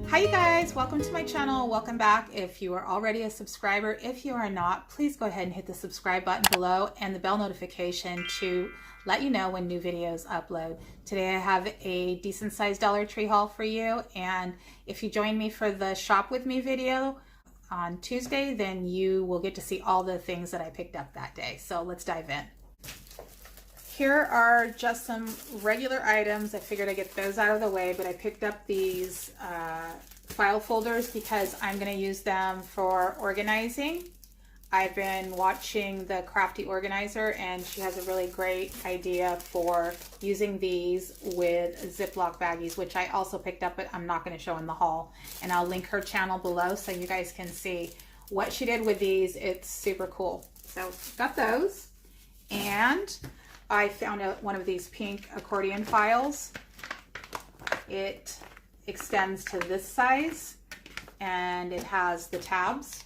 Hi you guys, welcome to my channel. Welcome back. If you are already a subscriber, if you are not, please go ahead and hit the subscribe button below and the bell notification to let you know when new videos upload. Today I have a decent sized Dollar Tree haul for you, and if you join me for the shop with me video on Tuesday, then you will get to see all the things that I picked up that day. So let's dive in. Here are just some regular items. I figured I'd get those out of the way, but I picked up these file folders because I'm going to use them for organizing. I've been watching the Crafty Orgnaizer, and she has a really great idea for using these with Ziploc baggies, which I also picked up, but I'm not going to show in the haul. And I'll link her channel below so you guys can see what she did with these. It's super cool. So got those, and I found one of these pink accordion files. It extends to this size and it has the tabs,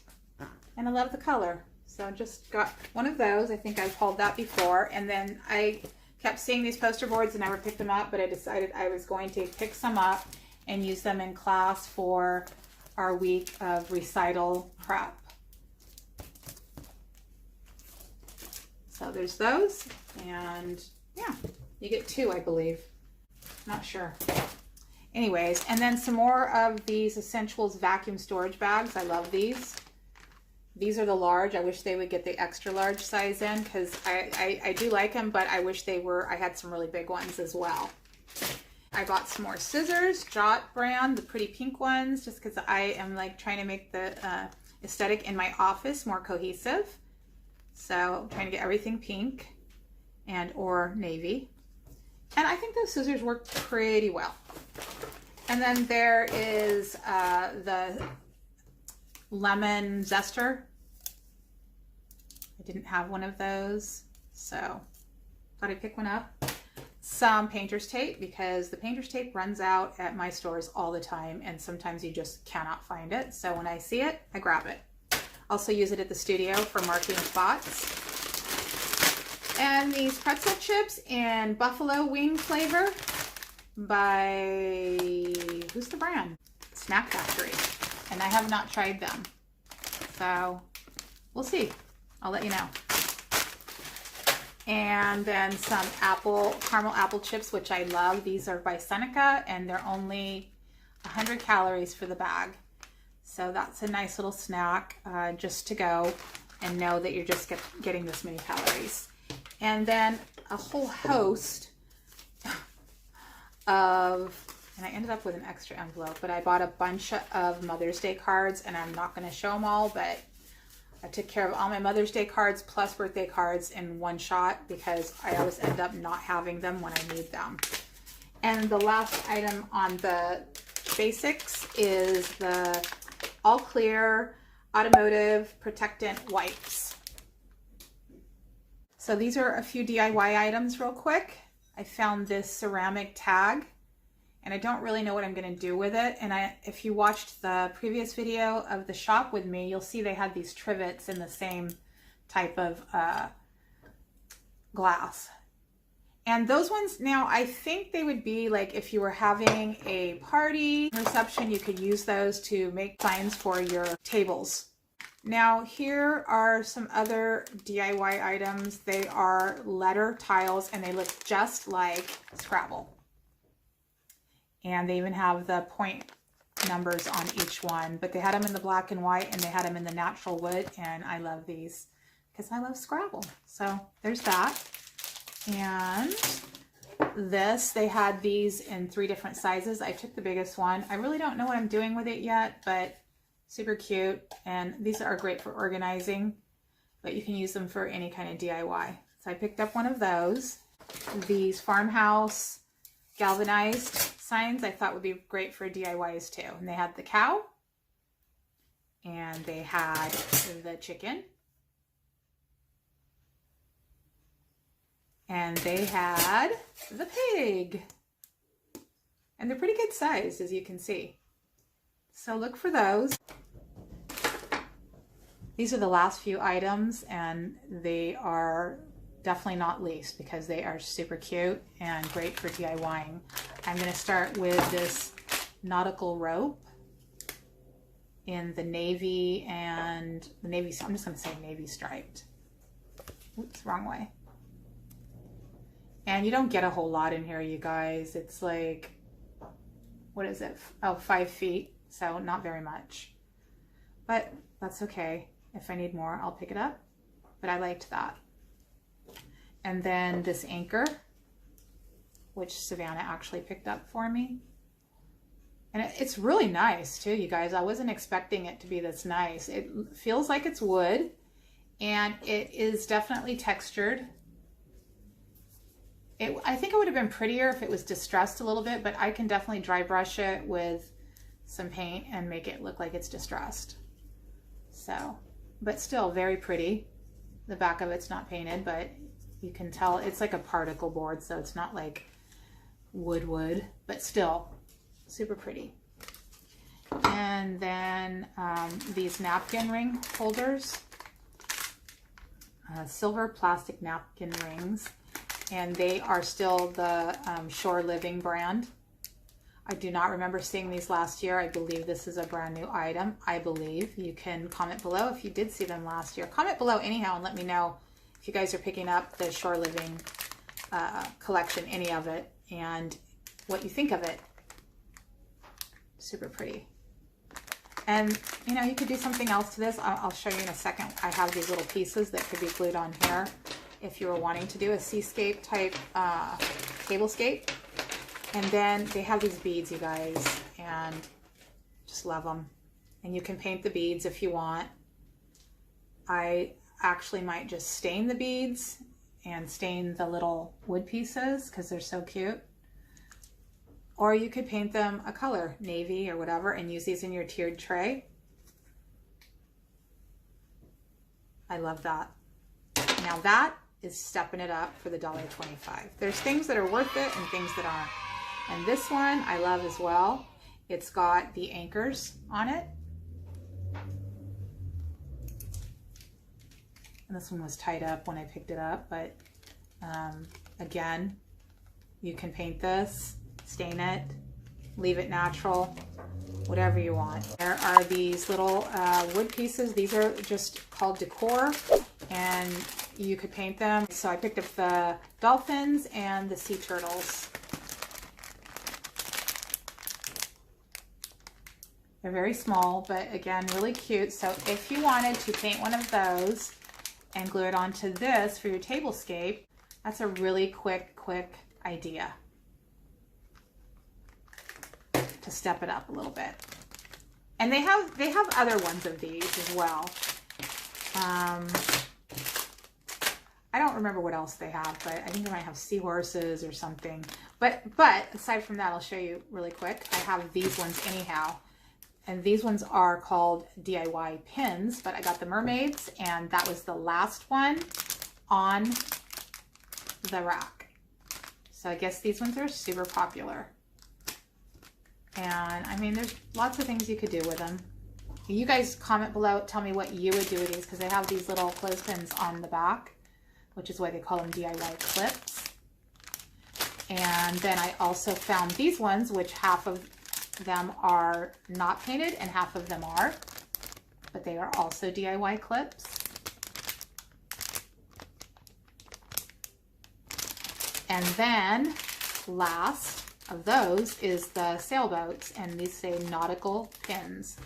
and I love the color. So I just got one of those. I think I've hauled that before, and then I kept seeing these poster boards and never picked them up, but I decided I was going to pick some up and use them in class for our week of recital prep. So there's those, and yeah, you get two, I believe. Not sure. Anyways, and then some more of these Essentials vacuum storage bags. I love these. These are the large. I wish they would get the extra large size in, because I do like them, but I wish they were, I had some really big ones as well. I bought some more scissors, Jot brand, the pretty pink ones, just because I am like trying to make the aesthetic in my office more cohesive. So I'm trying to get everything pink and or navy. And I think those scissors work pretty well. And then there is the lemon zester. I didn't have one of those, so thought I'd pick one up. Some painter's tape, because the painter's tape runs out at my stores all the time, and sometimes you just cannot find it. So when I see it, I grab it. Also use it at the studio for marking spots. And these pretzel chips in buffalo wing flavor by, who's the brand? Snack Factory. And I have not tried them. So we'll see. I'll let you know. And then some caramel apple chips, which I love. These are by Seneca, and they're only 100 calories for the bag. So that's a nice little snack just to go and know that you're just getting this many calories. And then a whole host of, and I ended up with an extra envelope, but I bought a bunch of Mother's Day cards, and I'm not going to show them all, but I took care of all my Mother's Day cards plus birthday cards in one shot, because I always end up not having them when I need them. And the last item on the basics is the All Clear Automotive Protectant Wipes. So these are a few DIY items real quick. I found this ceramic tag, and I don't really know what I'm going to do with it. And if you watched the previous video of the shop with me, you'll see they had these trivets in the same type of glass. And those ones, now I think they would be like if you were having a party reception, you could use those to make signs for your tables. Now here are some other DIY items. They are letter tiles, and they look just like Scrabble. And they even have the point numbers on each one, but they had them in the black and white, and they had them in the natural wood, and I love these because I love Scrabble. So there's that. And this, they had these in 3 different sizes. I took the biggest one. I really don't know what I'm doing with it yet, but super cute. And these are great for organizing, but you can use them for any kind of DIY. So I picked up one of those. These farmhouse galvanized signs I thought would be great for DIYs too. And they had the cow, and they had the chicken, and they had the pig. And they're pretty good size, as you can see. So look for those. These are the last few items, and they are definitely not least because they are super cute and great for DIYing. I'm going to start with this nautical rope. in the navy and the navy, I'm just going to say navy striped. Oops, wrong way. And you don't get a whole lot in here, you guys. It's like, what is it? Oh, 5 feet. So not very much, but that's okay. If I need more, I'll pick it up, but I liked that. And then this anchor, which Savannah actually picked up for me. And it's really nice too, you guys. I wasn't expecting it to be this nice. It feels like it's wood, and it is definitely textured. I think it would have been prettier if it was distressed a little bit, but I can definitely dry brush it with some paint and make it look like it's distressed. So, but still very pretty. The back of it's not painted, but you can tell it's like a particle board, so it's not like wood, but still super pretty. And then these napkin ring holders, silver plastic napkin rings, and they are still the Shore Living brand. I do not remember seeing these last year. I believe this is a brand new item. I believe. You can comment below if you did see them last year. Comment below anyhow and let me know if you guys are picking up the Shore Living collection, any of it, and what you think of it. Super pretty. And you know, you could do something else to this. I'll show you in a second. I have these little pieces that could be glued on here if you were wanting to do a seascape type tablescape. And then they have these beads, you guys, and just love them. And you can paint the beads if you want. I actually might just stain the beads and stain the little wood pieces because they're so cute. Or you could paint them a color, navy or whatever, and use these in your tiered tray. I love that. Now that is stepping it up for the $1.25. There's things that are worth it and things that aren't. And this one I love as well. It's got the anchors on it. And this one was tied up when I picked it up, but again, you can paint this, stain it, leave it natural, whatever you want. There are these little wood pieces. These are just called decor, and you could paint them. So I picked up the dolphins and the sea turtles. They're very small, but again, really cute. So if you wanted to paint one of those and glue it onto this for your tablescape, that's a really quick idea to step it up a little bit. And they have other ones of these as well. I don't remember what else they have, but I think they might have seahorses or something. But aside from that, I'll show you really quick. I have these ones anyhow. And these ones are called DIY pins, but I got the mermaids, and that was the last one on the rack. So I guess these ones are super popular. And I mean, there's lots of things you could do with them. You guys comment below, tell me what you would do with these, because they have these little clothespins on the back, which is why they call them DIY clips. And then I also found these ones, which half of them are not painted and half of them are, but they are also DIY clips. And then last of those is the sailboats, and these say Nautical pins.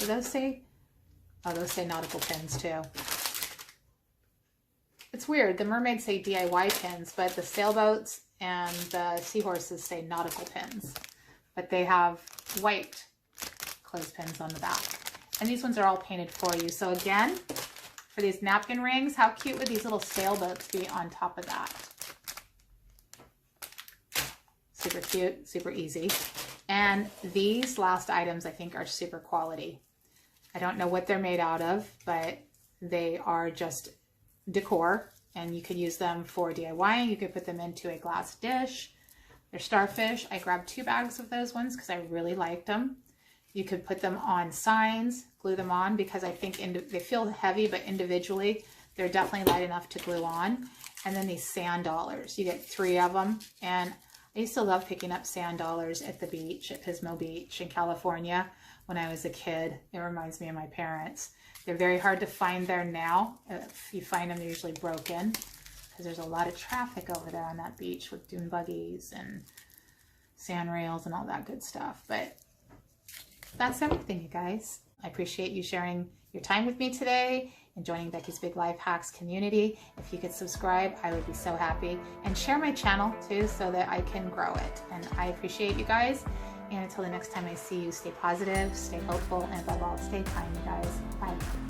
Do those say, oh, those say Nautical pins too. It's weird, the mermaids say DIY pins, but the sailboats and the seahorses say Nautical pins. But they have white clothespins on the back. And these ones are all painted for you. So again, for these napkin rings, how cute would these little sailboats be on top of that? Super cute, super easy. And these last items I think are super quality. I don't know what they're made out of, but they are just decor, and you could use them for DIY. You could put them into a glass dish. They're starfish. I grabbed 2 bags of those ones because I really liked them. You could put them on signs, glue them on, because I think they feel heavy, but individually they're definitely light enough to glue on. And then these sand dollars. You get 3 of them. And I used to love picking up sand dollars at the beach, at Pismo Beach in California, when I was a kid. It reminds me of my parents. They're very hard to find there now. If you find them, they're usually broken because there's a lot of traffic over there on that beach with dune buggies and sand rails and all that good stuff. But that's everything, you guys. I appreciate you sharing your time with me today and joining Becky's Big Life Hacks community. If you could subscribe, I would be so happy. And share my channel too so that I can grow it. And I appreciate you guys. And until the next time I see you, stay positive, stay hopeful, and above all, stay kind, you guys. Bye.